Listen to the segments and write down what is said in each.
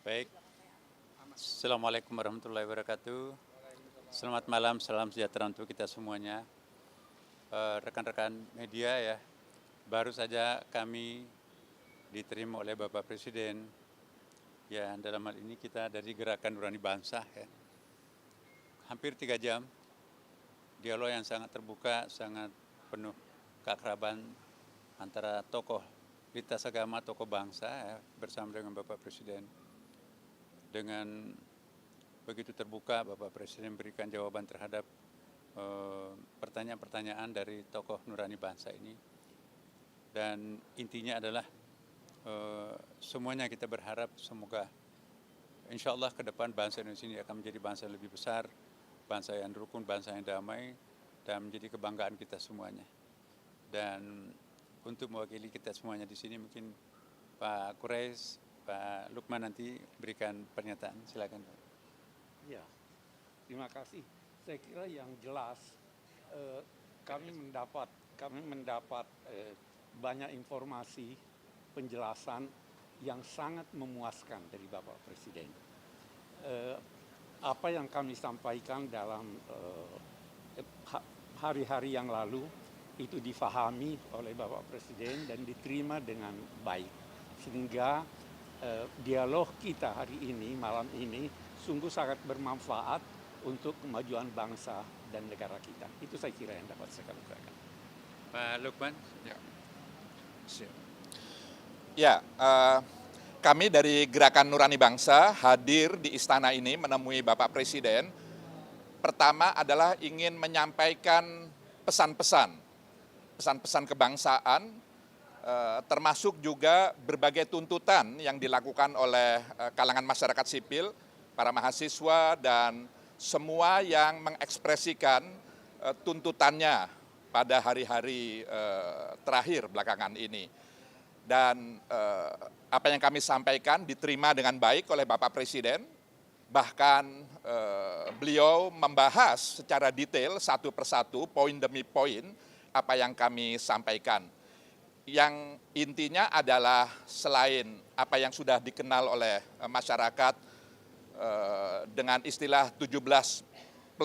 Baik, Assalamualaikum warahmatullahi wabarakatuh. Selamat malam, salam sejahtera untuk kita semuanya. Rekan-rekan media ya, baru saja kami diterima oleh Bapak Presiden. Ya, dalam hal ini kita dari Gerakan Nurani Bangsa ya. Hampir 3 jam, dialog yang sangat terbuka, sangat penuh keakraban antara tokoh lintas agama, tokoh bangsa ya, bersama dengan Bapak Presiden. Dengan begitu terbuka, Bapak Presiden memberikan jawaban terhadap pertanyaan-pertanyaan dari tokoh nurani bangsa ini. Dan intinya adalah semuanya kita berharap semoga insya Allah ke depan bangsa Indonesia ini akan menjadi bangsa yang lebih besar, bangsa yang rukun, bangsa yang damai, dan menjadi kebanggaan kita semuanya. Dan untuk mewakili kita semuanya di sini mungkin Pak Quraisy, Pak Lukman nanti berikan pernyataan. Silakan. Ya, terima kasih. Saya kira yang jelas kami mendapat banyak informasi, penjelasan yang sangat memuaskan dari Bapak Presiden. Apa yang kami sampaikan dalam hari-hari yang lalu itu difahami oleh Bapak Presiden dan diterima dengan baik, sehingga dialog kita hari ini, malam ini, sungguh sangat bermanfaat untuk kemajuan bangsa dan negara kita. Itu saya kira yang dapat saya katakan. Pak Lukman. Ya, kami dari Gerakan Nurani Bangsa hadir di istana ini menemui Bapak Presiden. Pertama adalah ingin menyampaikan pesan-pesan kebangsaan, termasuk juga berbagai tuntutan yang dilakukan oleh kalangan masyarakat sipil, para mahasiswa, dan semua yang mengekspresikan tuntutannya pada hari-hari terakhir belakangan ini. Dan apa yang kami sampaikan diterima dengan baik oleh Bapak Presiden, bahkan beliau membahas secara detail satu persatu, poin demi poin, apa yang kami sampaikan. Yang intinya adalah selain apa yang sudah dikenal oleh masyarakat dengan istilah 17+8,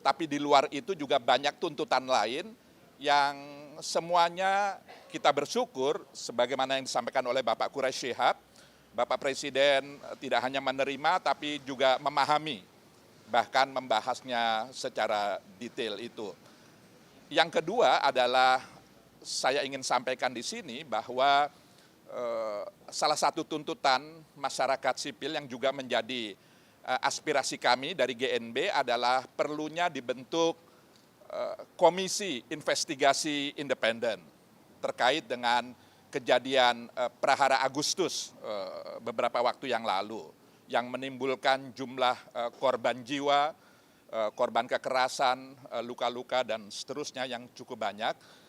tapi di luar itu juga banyak tuntutan lain yang semuanya kita bersyukur sebagaimana yang disampaikan oleh Bapak Quraisy Shihab, Bapak Presiden tidak hanya menerima tapi juga memahami, bahkan membahasnya secara detail itu. Yang kedua adalah saya ingin sampaikan di sini bahwa salah satu tuntutan masyarakat sipil yang juga menjadi aspirasi kami dari GNB adalah perlunya dibentuk komisi investigasi independen terkait dengan kejadian Prahara Agustus beberapa waktu yang lalu yang menimbulkan jumlah korban jiwa, korban kekerasan, luka-luka, dan seterusnya yang cukup banyak.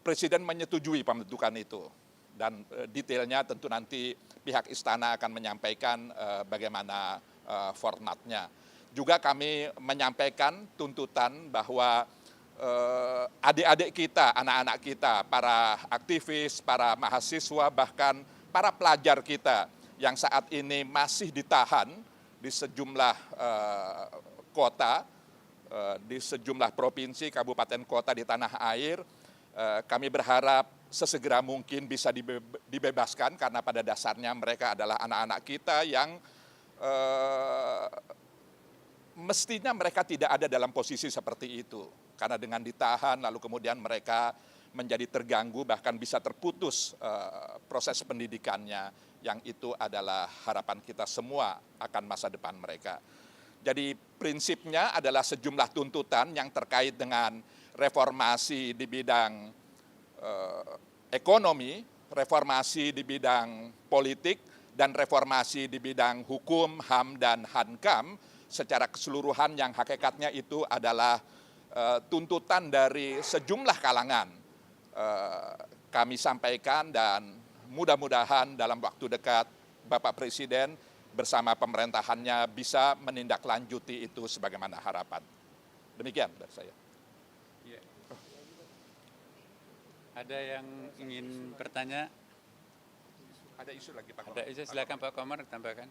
Presiden menyetujui pembentukan itu dan detailnya tentu nanti pihak istana akan menyampaikan bagaimana formatnya. Juga kami menyampaikan tuntutan bahwa adik-adik kita, anak-anak kita, para aktivis, para mahasiswa, bahkan para pelajar kita yang saat ini masih ditahan di sejumlah kota, di sejumlah provinsi, kabupaten, kota di tanah air. Kami berharap sesegera mungkin bisa dibebaskan karena pada dasarnya mereka adalah anak-anak kita yang mestinya mereka tidak ada dalam posisi seperti itu. Karena dengan ditahan lalu kemudian mereka menjadi terganggu bahkan bisa terputus proses pendidikannya, yang itu adalah harapan kita semua akan masa depan mereka. Jadi prinsipnya adalah sejumlah tuntutan yang terkait dengan reformasi di bidang ekonomi, reformasi di bidang politik, dan reformasi di bidang hukum, HAM, dan Hankam secara keseluruhan yang hakikatnya itu adalah tuntutan dari sejumlah kalangan. Kami sampaikan dan mudah-mudahan dalam waktu dekat Bapak Presiden bersama pemerintahannya bisa menindaklanjuti itu sebagaimana harapan. Demikian dari saya. Ya. Ada yang ingin bertanya? Ada isu lagi Pak Ada isu, silakan Pak Komar tambahkan.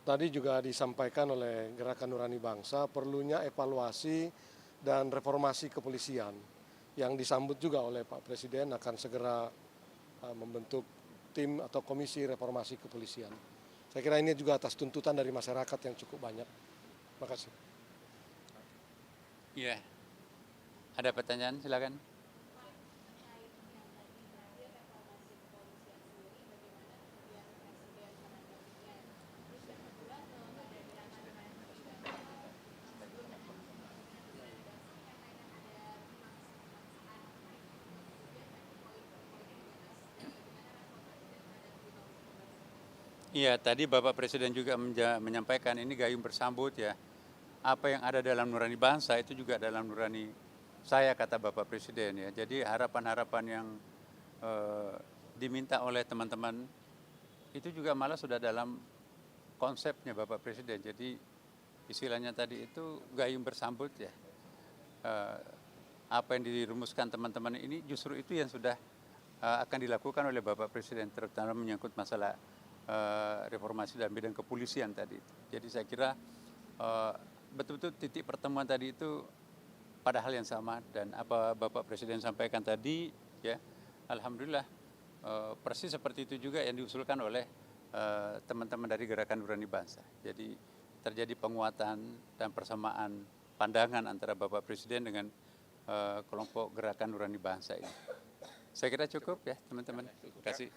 Tadi juga disampaikan oleh Gerakan Nurani Bangsa perlunya evaluasi dan reformasi kepolisian yang disambut juga oleh Pak Presiden akan segera membentuk tim atau komisi reformasi kepolisian. Saya kira ini juga atas tuntutan dari masyarakat yang cukup banyak. Terima kasih. Iya. Ada pertanyaan, silakan. Iya, tadi Bapak Presiden juga menyampaikan ini gayung bersambut ya. Apa yang ada dalam nurani bangsa itu juga dalam nurani saya, kata Bapak Presiden ya. Jadi harapan-harapan yang diminta oleh teman-teman itu juga malah sudah dalam konsepnya Bapak Presiden. Jadi istilahnya tadi itu gayung bersambut ya. Apa yang dirumuskan teman-teman ini justru itu yang sudah akan dilakukan oleh Bapak Presiden, terutama menyangkut masalah reformasi dalam bidang kepolisian tadi. Jadi saya kira betul-betul titik pertemuan tadi itu pada hal yang sama, dan apa Bapak Presiden sampaikan tadi ya, alhamdulillah persis seperti itu juga yang diusulkan oleh teman-teman dari Gerakan Nurani Bangsa. Jadi terjadi penguatan dan persamaan pandangan antara Bapak Presiden dengan kelompok Gerakan Nurani Bangsa ini. Saya kira cukup ya teman-teman. Terima kasih.